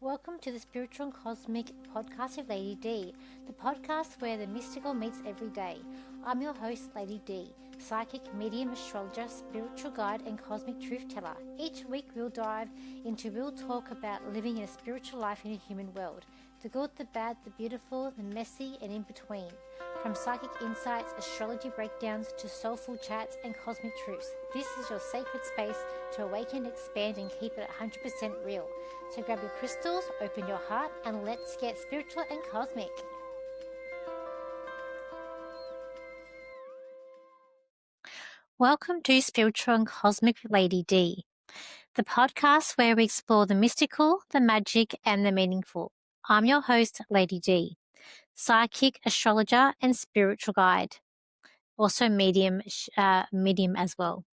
Welcome to the Spiritual and Cosmic podcast of Lady D, the podcast where the mystical meets every day. I'm your host, Lady D, psychic, medium, astrologer, spiritual guide, and cosmic truth teller. Each week we'll dive into real talk about living in a spiritual life in a human world. The good, the bad, the beautiful, the messy, and in between. From psychic insights, astrology breakdowns, to soulful chats and cosmic truths. This is your sacred space to awaken, expand, and keep it 100% real. So grab your crystals, open your heart, and let's get spiritual and cosmic. Welcome to Spiritual and Cosmic Lady D, the podcast where we explore the mystical, the magic, and the meaningful. I'm your host, Lady D, psychic, astrologer, and spiritual guide. Also medium as well.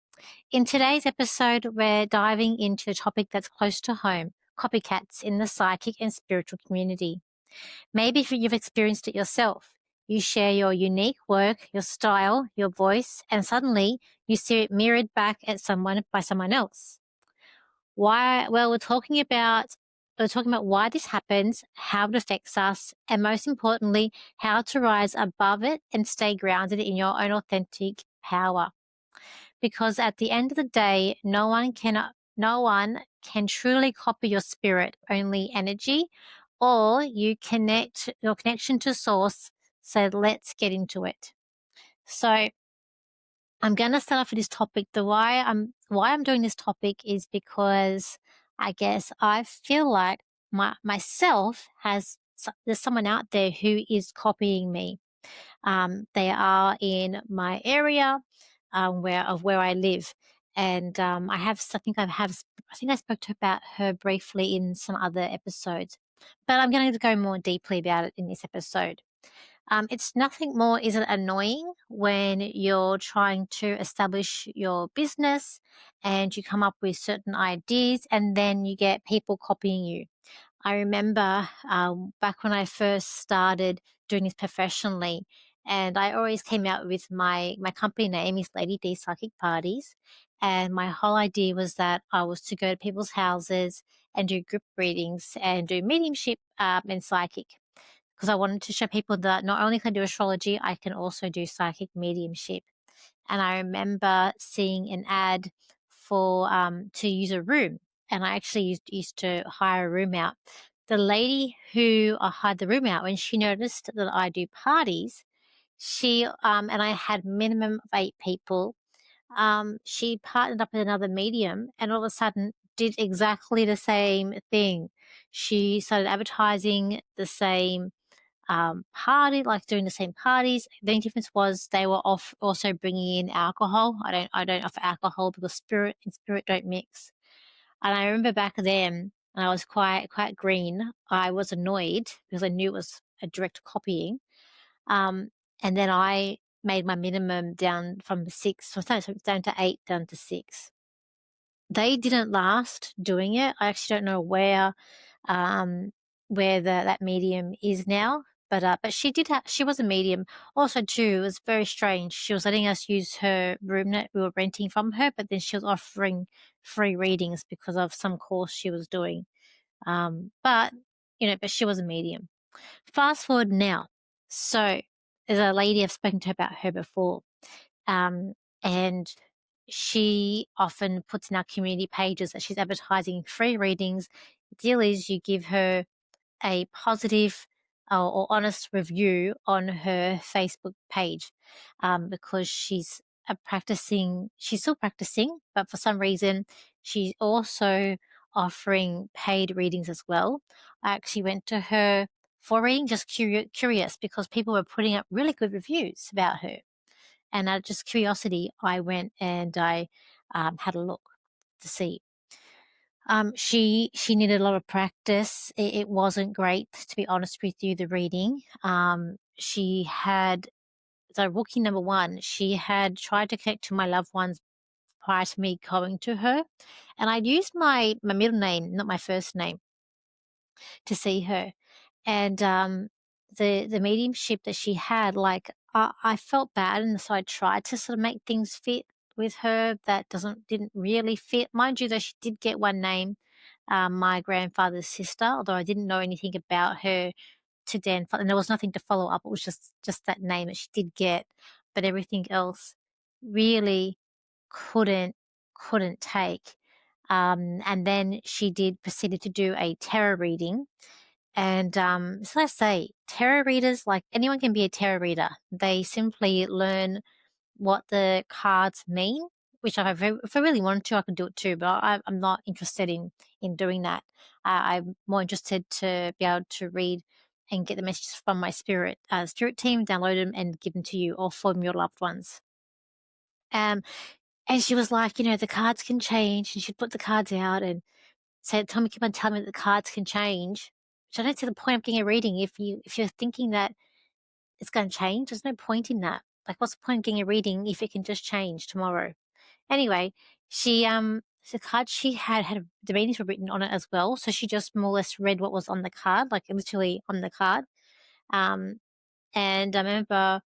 In today's episode, we're diving into a topic that's close to home, copycats in the psychic and spiritual community. Maybe you've experienced it yourself. You share your unique work, your style, your voice, and suddenly you see it mirrored back at someone else. Why? Well, we're talking about why this happens, how it affects us, and most importantly, how to rise above it and stay grounded in your own authentic power. Because at the end of the day, no one can truly copy your spirit, only energy, or your connection to source. So let's get into it. So I'm going to start off with this topic. Why I'm doing this topic is because I guess I feel like myself there's someone out there who is copying me. They are in my area where I live, and I think I spoke to about her briefly in some other episodes, but I'm going to go more deeply about it in this episode. It's nothing more. Is it annoying when you're trying to establish your business and you come up with certain ideas and then you get people copying you? I remember back when I first started doing this professionally, and I always came out with my company name is Lady D Psychic Parties, and my whole idea was that I was to go to people's houses and do group readings and do mediumship and psychic, because I wanted to show people that not only can I do astrology, I can also do psychic mediumship. And I remember seeing an ad for to use a room, and I actually used to hire a room out. The lady who I hired the room out, when she noticed that I do parties, she and I had minimum of 8 people. She partnered up with another medium, and all of a sudden did exactly the same thing. She started advertising the same party, like doing the same parties. The only difference was they were also bringing in alcohol. I don't offer alcohol because spirit and spirit don't mix. And I remember back then, and I was quite green. I was annoyed because I knew it was a direct copying. And then I made my minimum down from 6, down to 8, down to 6. They didn't last doing it. I actually don't know where that medium is now. But she was a medium. Also, too, it was very strange. She was letting us use her room that we were renting from her, but then she was offering free readings because of some course she was doing. But she was a medium. Fast forward now. So there's a lady I've spoken to about her before. And she often puts in our community pages that she's advertising free readings. The deal is you give her a positive or honest review on her Facebook page, because she's still practicing, but for some reason she's also offering paid readings as well. I actually went to her for reading, just curious, because people were putting up really good reviews about her. And out of just curiosity, I went and I had a look to see. She needed a lot of practice. It wasn't great, to be honest with you, the reading. She had, so rookie number 1, she had tried to connect to my loved ones prior to me going to her. And I used my middle name, not my first name, to see her. And the mediumship that she had, like, I felt bad, and so I tried to sort of make things fit with her that didn't really fit. Mind you, though, she did get one name, my grandfather's sister, although I didn't know anything about her to then, and there was nothing to follow up. It was just that name that she did get, but everything else really couldn't take. And then she proceeded to do a tarot reading. And so I say, tarot readers, like anyone can be a tarot reader. They simply learn what the cards mean, which if I really wanted to, I could do it too, but I'm not interested in doing that. I'm more interested to be able to read and get the messages from my spirit team, download them and give them to you or from your loved ones. And she was like, the cards can change, and she'd put the cards out and say, keep on telling me that the cards can change. Which I don't see the point of getting a reading if you're thinking that it's going to change. There's no point in that. Like, what's the point of getting a reading if it can just change tomorrow? Anyway, the card she had the readings were written on it as well. So she just more or less read what was on the card, like literally on the card. And I remember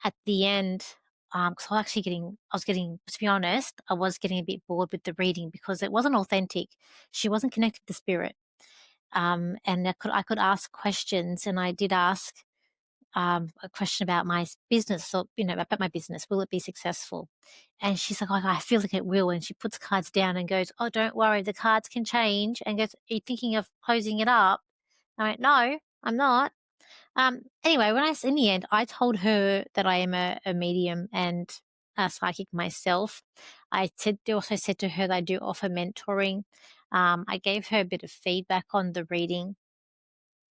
at the end, because I was getting, to be honest, I was getting a bit bored with the reading because it wasn't authentic. She wasn't connected to spirit. And I could ask questions, and I did ask a question about my business, or about my business. Will it be successful? And she's like, "Oh, I feel like it will." And she puts cards down and goes, "Oh, don't worry, the cards can change." And goes, "Are you thinking of closing it up?" I went, "No, I'm not." Anyway, in the end, I told her that I am a medium and a psychic myself. I also said to her that I do offer mentoring. I gave her a bit of feedback on the reading,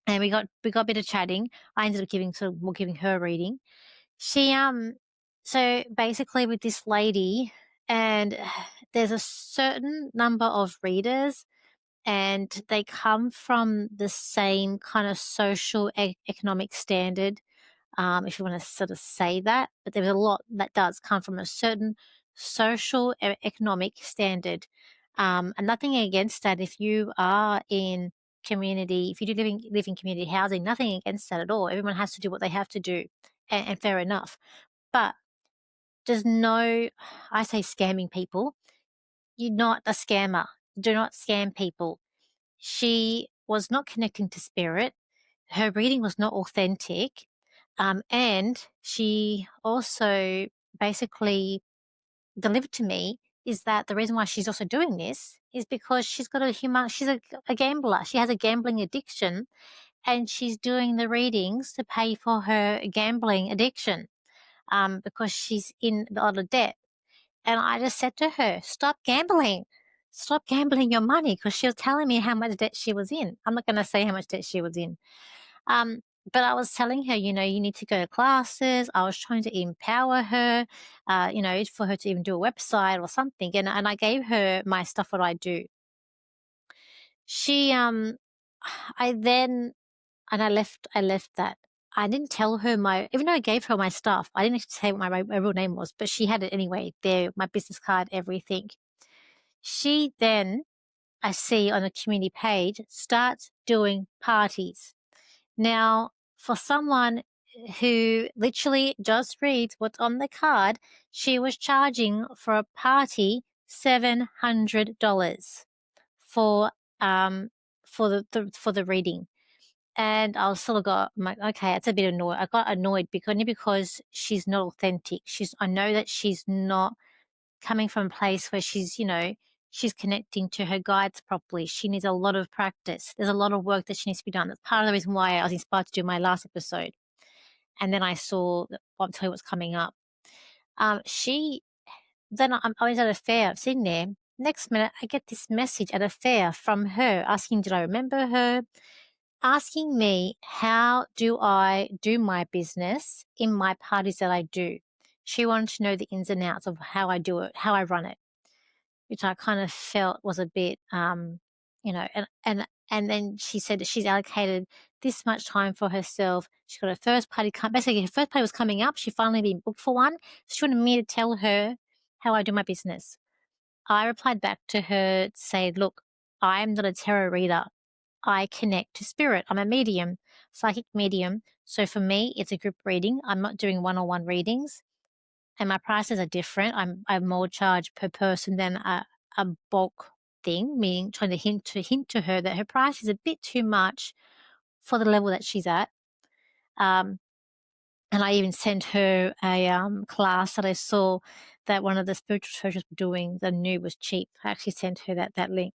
and we got a bit of chatting. I ended up giving her a reading. She so basically with this lady, and there's a certain number of readers, and they come from the same kind of social economic standard, if you want to sort of say that. But there's a lot that does come from a certain social economic standard, and nothing against that. If you are in community, if you do live in community housing, nothing against that at all. Everyone has to do what they have to do, and fair enough. But I say scamming people. You're not a scammer. Do not scam people. She was not connecting to spirit. Her reading was not authentic. And she also basically delivered to me is that the reason why she's also doing this is because she's a gambler. She has a gambling addiction, and she's doing the readings to pay for her gambling addiction, because she's in a lot of debt. And I just said to her, stop gambling. Stop gambling your money, because she was telling me how much debt she was in. I'm not going to say how much debt she was in. But I was telling her, you need to go to classes. I was trying to empower her, for her to even do a website or something. And I gave her my stuff, what I do. She, I left that. I didn't tell her even though I gave her my stuff, I didn't say what my real name was, but she had it anyway, there, my business card, everything. She then, I see on the community page, starts doing parties. Now, for someone who literally just reads what's on the card, she was charging for a party $700 for the reading. And I was sort of I'm like, okay, it's a bit annoyed. I got annoyed because she's not authentic. I know that she's not coming from a place where she's connecting to her guides properly. She needs a lot of practice. There's a lot of work that she needs to be done. That's part of the reason why I was inspired to do my last episode. And then I saw, I'll tell you what's coming up. I was at a fair, I'm sitting there. Next minute, I get this message at a fair from her asking, did I remember her? Asking me, how do I do my business in my parties that I do? She wanted to know the ins and outs of how I do it, how I run it, which I kind of felt was a bit, and then she said that she's allocated this much time for herself. She got her first party, basically her first party was coming up. She finally been booked for one. So she wanted me to tell her how I do my business. I replied back to her to say, look, I'm not a tarot reader. I connect to spirit. I'm a medium, psychic medium. So for me, it's a group reading. I'm not doing one-on-one readings, and my prices are different. I'm more charged per person than a bulk thing, meaning trying to hint to her that her price is a bit too much for the level that she's at. And I even sent her a class that I saw that one of the spiritual coaches were doing that I knew was cheap. I actually sent her that link.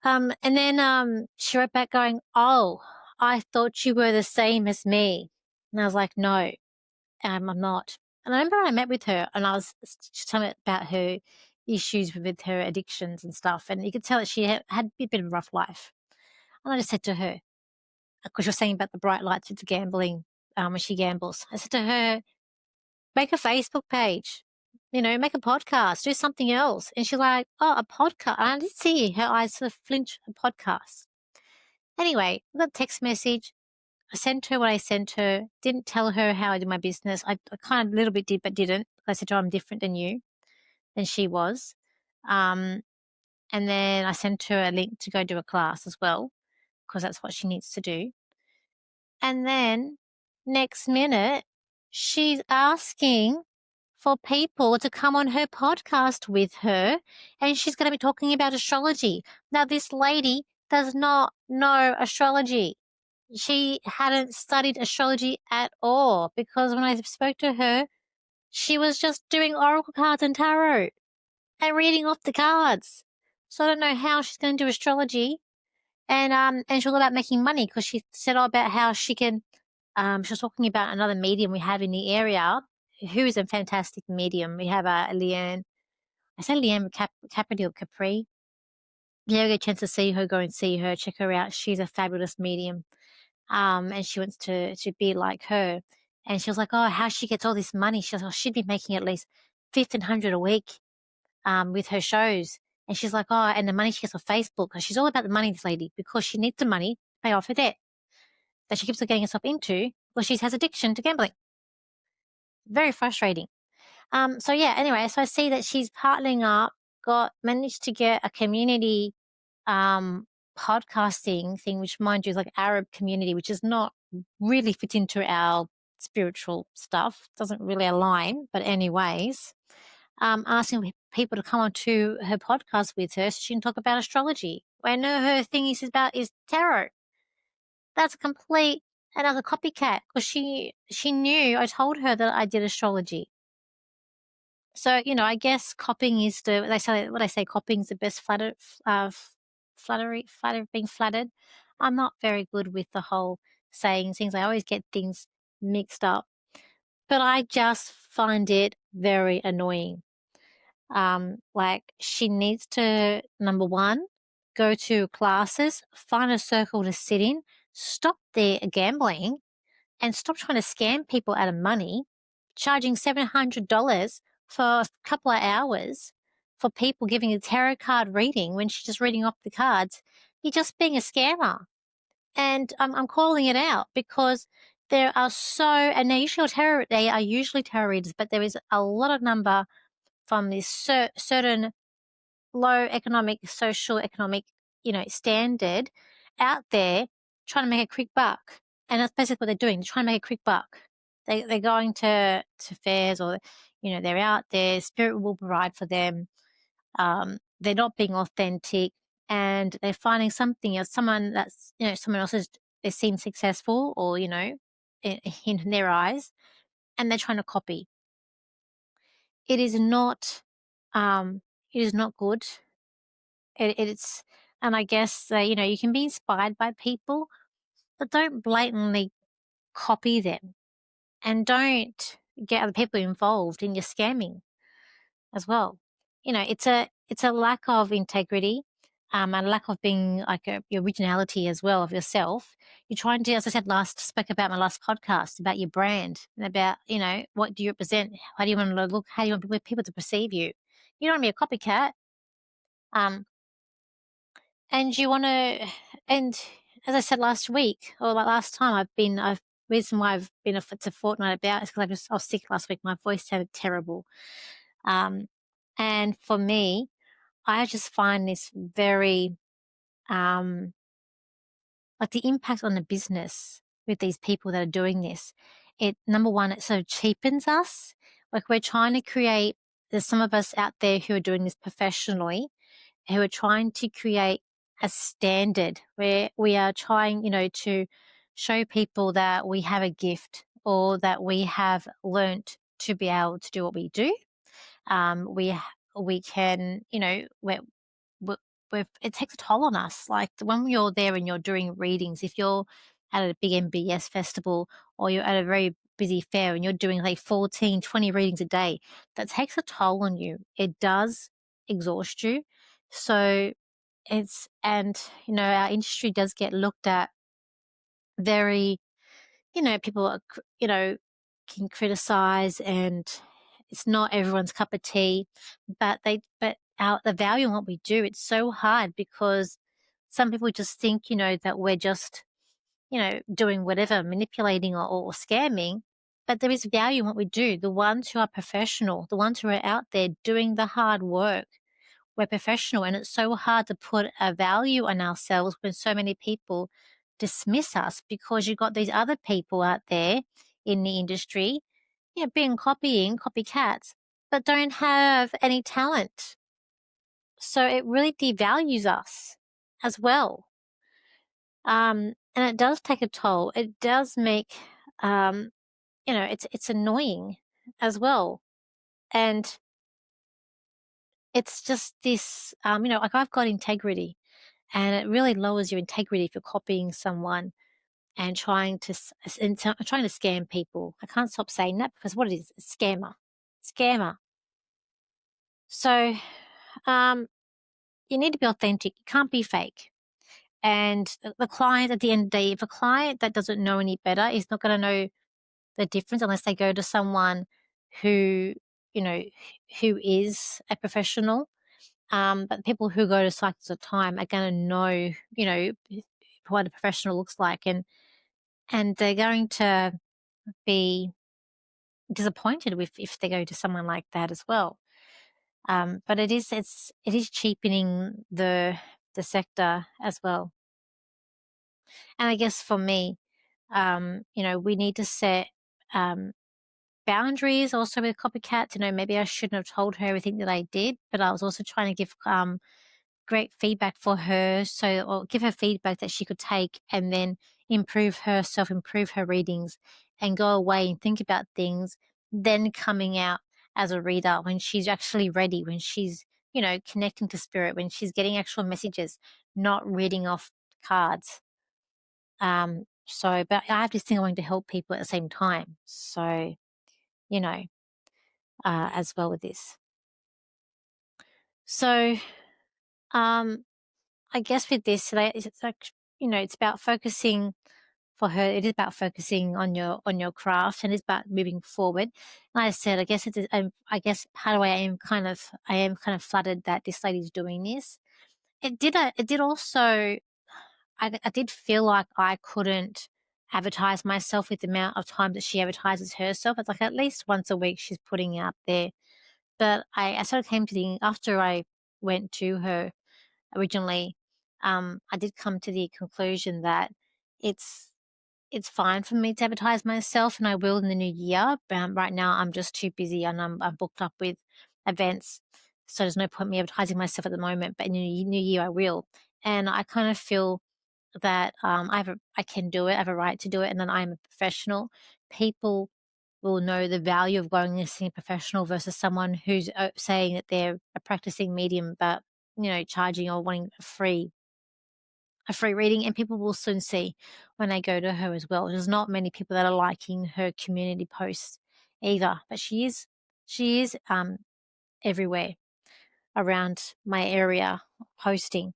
And then she wrote back going, "Oh, I thought you were the same as me." And I was like, "No, I'm not." And I remember I met with her and I was telling her about her issues with her addictions and stuff. And you could tell that she had a bit of a rough life. And I just said to her, because you're saying about the bright lights with the gambling, when she gambles, I said to her, make a Facebook page, make a podcast, do something else. And she's like, "Oh, a podcast." And I did see her eyes sort of flinch, a podcast. Anyway, I got a text message. I sent her what I sent her, didn't tell her how I do my business. I kind of a little bit did, but didn't. I said to her, I'm different than she was. And then I sent her a link to go do a class as well, because that's what she needs to do. And then next minute, she's asking for people to come on her podcast with her, and she's going to be talking about astrology. Now, this lady does not know astrology. She hadn't studied astrology at all, because when I spoke to her, she was just doing oracle cards and tarot and reading off the cards. So I don't know how she's going to do astrology. And she's all about making money, because she said all about how she can. She was talking about another medium we have in the area, who is a fantastic medium. We have Leanne. I say Leanne Capri or Capri. If you ever get a chance to see her, go and see her. Check her out. She's a fabulous medium. And she wants to be like her. And she was like, "Oh, how she gets all this money?" She was like, "Oh, she'd be making at least $1,500 a week with her shows." And she's like, "Oh, and the money she gets on Facebook," because she's all about the money, this lady, because she needs the money to pay off her debt that she keeps on getting herself into, because she has addiction to gambling. Very frustrating. So yeah, anyway, so I see that she's partnering up, managed to get a community podcasting thing, which mind you is like Arab community, which is not really fit into our spiritual stuff, doesn't really align. But anyways, asking people to come onto her podcast with her so she can talk about astrology. I know her thing is tarot. That's a complete another copycat, because she knew I told her that I did astrology. So, I guess copying is copying is the best being flattered. I'm not very good with the whole saying things. I always get things mixed up, but I just find it very annoying. Like, she needs to, number one, go to classes, find a circle to sit in, stop their gambling, and stop trying to scam people out of money, charging $700 for a couple of hours for people giving a tarot card reading when she's just reading off the cards. You're just being a scammer. And I'm calling it out, because there are and they are usually tarot readers, but there is a lot of number from this certain low social economic, standard out there trying to make a quick buck. And that's basically what they're doing. They're trying to make a quick buck. They're going to fairs, or, they're out there. Spirit will provide for them. They're not being authentic, and they're finding something else, someone else they seem successful, or, in their eyes, and they're trying to copy. It is not, good. It's, and I guess, you can be inspired by people, but don't blatantly copy them, and don't get other people involved in your scamming as well. It's a lack of integrity, and a lack of being like your originality as well of yourself. You're trying to, as I said spoke about my last podcast, about your brand and about, what do you represent? How do you want to look? How do you want people to perceive you? You don't want to be a copycat. And you want to, and as I said last week, or like last time, reason why I've been it's a fortnight about is because I was sick last week. My voice sounded terrible. And for me, I just find this very, like the impact on the business with these people that are doing this. Number one, it sort of cheapens us. Like, we're trying to create, there's some of us out there who are doing this professionally, who are trying to create a standard where we are trying, to show people that we have a gift or that we have learnt to be able to do what we do. We can, it takes a toll on us. Like when you're there and you're doing readings, if you're at a big MBS festival or you're at a very busy fair and you're doing like 14, 20 readings a day, that takes a toll on you. It does exhaust you. So our industry does get looked at very, people can criticize, and it's not everyone's cup of tea, but the value in what we do, it's so hard because some people just think, that we're just, doing whatever, manipulating or scamming, but there is value in what we do. The ones who are professional, the ones who are out there doing the hard work, we're professional, and it's so hard to put a value on ourselves when so many people dismiss us because you've got these other people out there in the industry, being copying copycats, but don't have any talent. So it really devalues us as well. And it does take a toll. It does make, it's annoying as well. And it's just this, like I've got integrity, and it really lowers your integrity if you're copying someone and trying to scam people. I can't stop saying that because what it is, a scammer. So, you need to be authentic. You can't be fake. And the client, at the end of the day, if a client that doesn't know any better is not going to know the difference unless they go to someone who, who is a professional. But people who go to cycles of time are going to know, what a professional looks like, and they're going to be disappointed if they go to someone like that as well. But it is cheapening the sector as well. And I guess for me, we need to set boundaries also with copycats. Maybe I shouldn't have told her everything that I did, but I was also trying to give great feedback for her, or give her feedback that she could take and then improve herself, improve her readings, and go away and think about things, then coming out as a reader when she's actually ready, when she's, connecting to spirit, when she's getting actual messages, not reading off cards. But I have this thing I want to help people at the same time. So, as well with this. So, I guess with this, it's like, it's about focusing for her. It is about focusing on your craft, and it's about moving forward. And I said, I guess I guess part of the way I am kind of flattered that this lady's doing this. It did also, I did feel like I couldn't advertise myself with the amount of time that she advertises herself. It's like at least once a week she's putting out there. But I sort of came to after I went to her originally, I did come to the conclusion that it's fine for me to advertise myself, and I will in the new year. Right now, I'm just too busy, and I'm booked up with events, so there's no point me advertising myself at the moment. But in the new year, I will, and I kind of feel that I can do it. I have a right to do it, and then I'm a professional. People will know the value of going and seeing a professional versus someone who's saying that they're a practicing medium, but charging or wanting a free reading. And people will soon see when they go to her as well. There's not many people that are liking her community posts either, but she is everywhere around my area posting.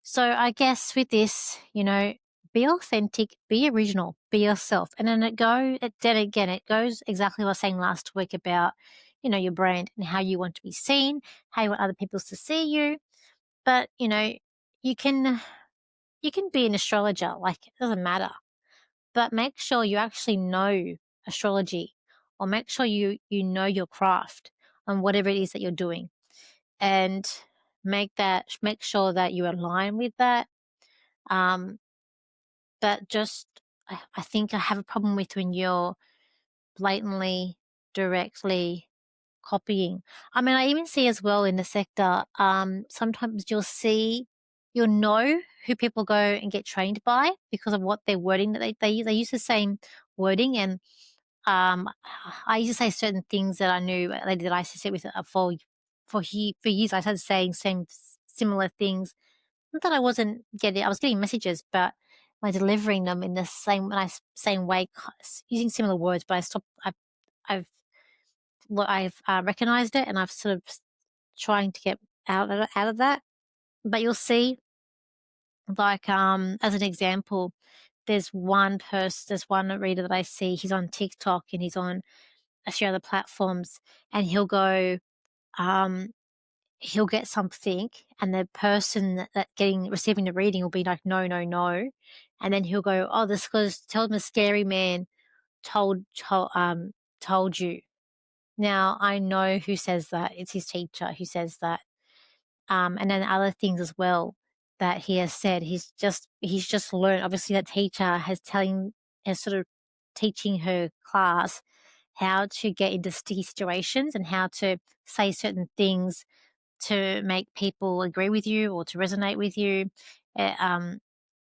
So I guess with this, be authentic, be original, be yourself. And then it goes exactly what I was saying last week about, your brand and how you want to be seen, how you want other people to see you. But, you can be an astrologer, like it doesn't matter. But make sure you actually know astrology, or make sure you know your craft and whatever it is that you're doing. And make sure that you align with that. But just, I think I have a problem with when you're blatantly, directly copying. I mean, I even see as well in the sector, sometimes you'll know who people go and get trained by because of what their wording that they use. They use the same wording, and I used to say certain things that I knew a lady that I used to sit with for years. I started saying similar things. Not that I was getting messages, but by delivering them in the same way, using similar words. But I stopped. I've recognized it, and I've sort of trying to get out of that. But you'll see, like as an example, there's one reader that I see. He's on TikTok and he's on a few other platforms, and he'll get something, and the person that receiving the reading will be like, no, no, no, and then he'll go, oh, this goes, tell them a scary man told you. Now I know who says that. It's his teacher who says that. And then other things as well that he has said. He's just learned. Obviously, that teacher has sort of teaching her class how to get into sticky situations and how to say certain things to make people agree with you or to resonate with you,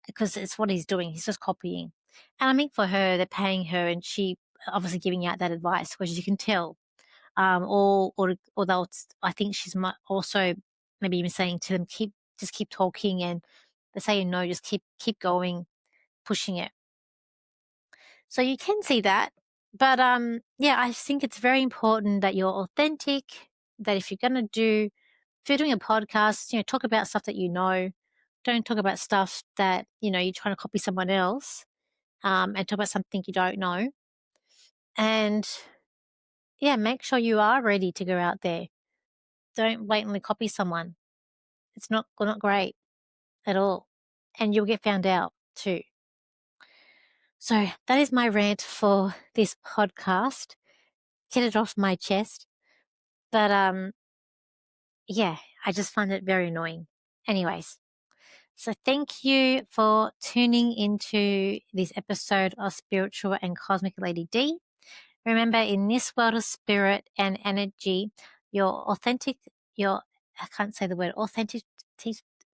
because it's what he's doing. He's just copying. And I mean, for her, they're paying her, and she obviously giving out that advice, because you can tell. Or they'll, I think she's also maybe even saying to them, just keep talking, and they're saying no, just keep going, pushing it. So you can see that. But yeah, I think it's very important that you're authentic, that if you're doing a podcast, talk about stuff that you know. Don't talk about stuff that, you're trying to copy someone else, and talk about something you don't know. And yeah, make sure you are ready to go out there. Don't blatantly copy someone. It's not great at all. And you'll get found out too. So that is my rant for this podcast. Get it off my chest. But yeah, I just find it very annoying. Anyways, so thank you for tuning into this episode of Spiritual and Cosmic Lady D. Remember, in this world of spirit and energy, I can't say the word authentic,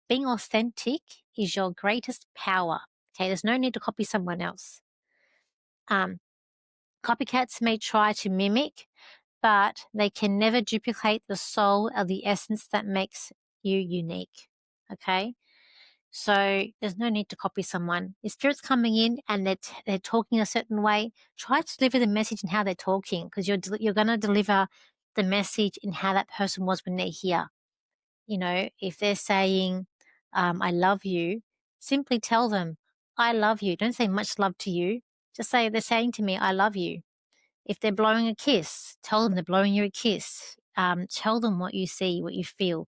being authentic is your greatest power. Okay, there's no need to copy someone else. Copycats may try to mimic, but they can never duplicate the soul of the essence that makes you unique. Okay? So there's no need to copy someone. If spirit's coming in and they're talking a certain way, try to deliver the message in how they're talking, because you're going to deliver the message in how that person was when they're here. If they're saying, I love you, simply tell them, I love you. Don't say much love to you. Just say they're saying to me, I love you. If they're blowing a kiss, tell them they're blowing you a kiss. Tell them what you see, what you feel.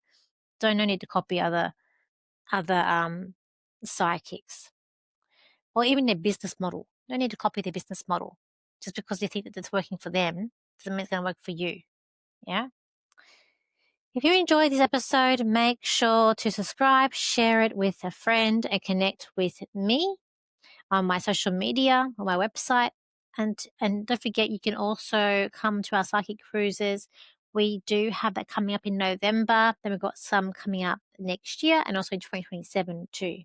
No need to copy other psychics, or even their business model. No need to copy their business model. Just because you think that it's working for them doesn't mean it's going to work for you. Yeah. If you enjoyed this episode, make sure to subscribe, share it with a friend, and connect with me on my social media, on my website. And don't forget, you can also come to our psychic cruises. We do have that coming up in November. Then we've got some coming up next year and also in 2027 too.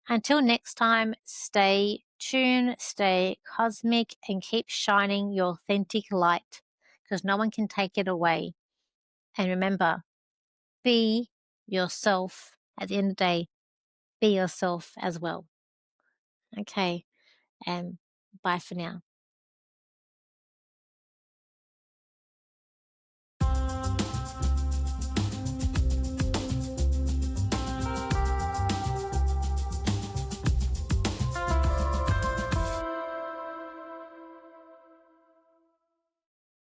Until next time, stay tuned, stay cosmic, and keep shining your authentic light, because no one can take it away. And remember, be yourself. At the end of the day, be yourself as well. Okay, and bye for now.